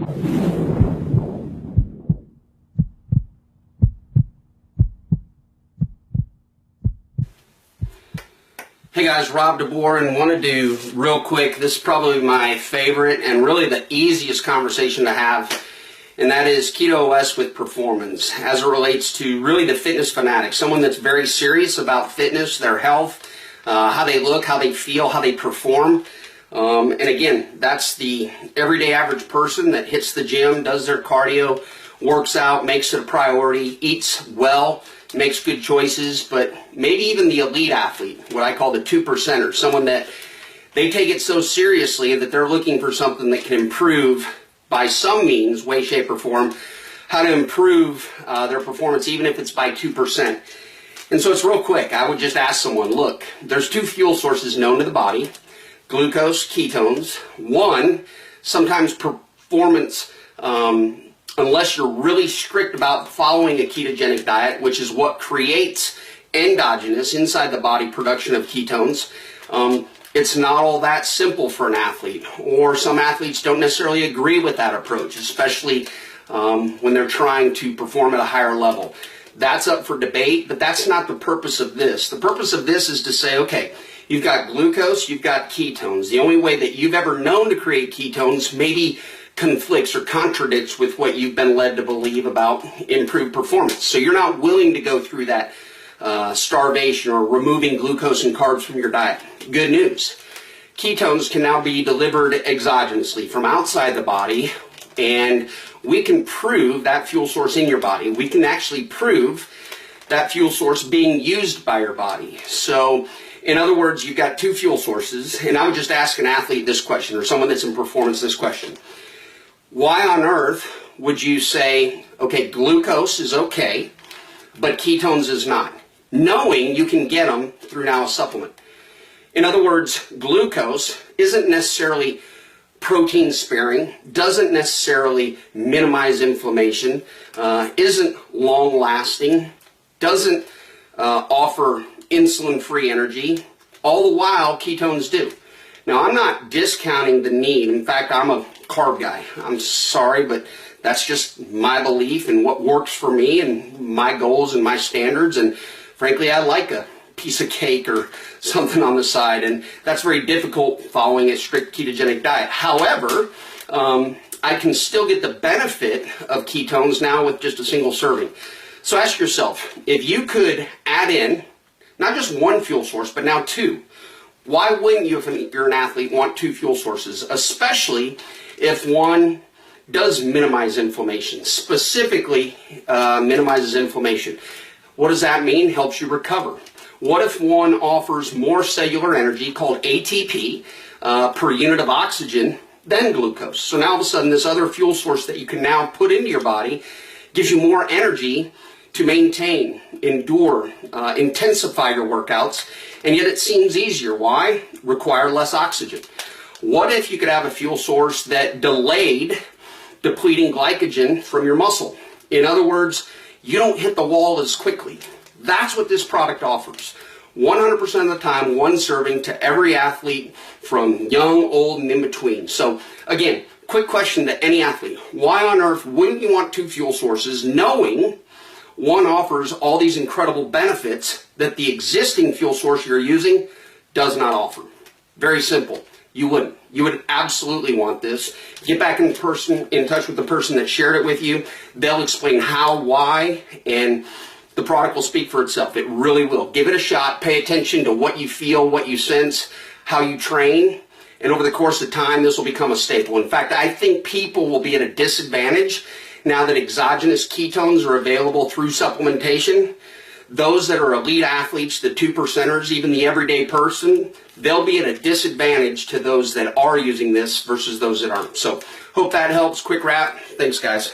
Hey guys, Rob DeBoer, and want to do real quick, this is probably my favorite and really the easiest conversation to have, and that is Keto OS with performance as it relates to really the fitness fanatic, someone that's very serious about fitness, their health, how they look, how they feel, how they perform. And again, that's the everyday average person that hits the gym, does their cardio, works out, makes it a priority, eats well, makes good choices, but maybe even the elite athlete, what I call the 2%er, someone that they take it so seriously that they're looking for something that can improve by some means, way, shape, or form, how to improve their performance, even if it's by 2%. And so it's real quick. I would just ask someone, look, there's two fuel sources known to the body, glucose, ketones. One, sometimes performance, unless you're really strict about following a ketogenic diet, which is what creates endogenous, inside the body, production of ketones, it's not all that simple for an athlete, or some athletes don't necessarily agree with that approach, especially when they're trying to perform at a higher level. That's up for debate, but that's not the purpose of this. The purpose of this is to say, okay, you've got glucose, you've got ketones. The only way that you've ever known to create ketones maybe conflicts or contradicts with what you've been led to believe about improved performance. So you're not willing to go through that starvation or removing glucose and carbs from your diet. Good news. Ketones can now be delivered exogenously from outside the body, and we can prove that fuel source in your body. We can actually prove that fuel source being used by your body. So in other words, you've got two fuel sources, and I would just ask an athlete this question, or someone that's in performance this question. Why on earth would you say, okay, glucose is okay, but ketones is not, knowing you can get them through now a supplement? In other words, glucose isn't necessarily protein sparing, doesn't necessarily minimize inflammation, isn't long lasting, doesn't offer insulin-free energy, all the while ketones do. Now, I'm not discounting the need. In fact, I'm a carb guy. I'm sorry, but that's just my belief and what works for me and my goals and my standards. And frankly, I like a piece of cake or something on the side, and that's very difficult following a strict ketogenic diet. However, I can still get the benefit of ketones now with just a single serving. So ask yourself, if you could add in not just one fuel source, but now two, why wouldn't you, if you're an athlete, want two fuel sources, especially if one does minimize inflammation, specifically minimizes inflammation? What does that mean? Helps you recover. What if one offers more cellular energy, called ATP, per unit of oxygen than glucose? So now all of a sudden this other fuel source that you can now put into your body gives you more energy to maintain, endure, intensify your workouts, and yet it seems easier. Why? Require less oxygen. What if you could have a fuel source that delayed depleting glycogen from your muscle? In other words, you don't hit the wall as quickly. That's what this product offers. 100% of the time, one serving to every athlete from young, old, and in between. So again, quick question to any athlete. Why on earth wouldn't you want two fuel sources, knowing one offers all these incredible benefits that the existing fuel source you're using does not offer? Very simple. You wouldn't. You would absolutely want this. Get back in touch with the person that shared it with you. They'll explain how, why, and the product will speak for itself. It really will. Give it a shot. Pay attention to what you feel, what you sense, how you train, and over the course of time, this will become a staple. In fact, I think people will be at a disadvantage now that exogenous ketones are available through supplementation. Those that are elite athletes, the 2%ers, even the everyday person, they'll be at a disadvantage to those that are using this versus those that aren't. So hope that helps. Quick wrap. Thanks, guys.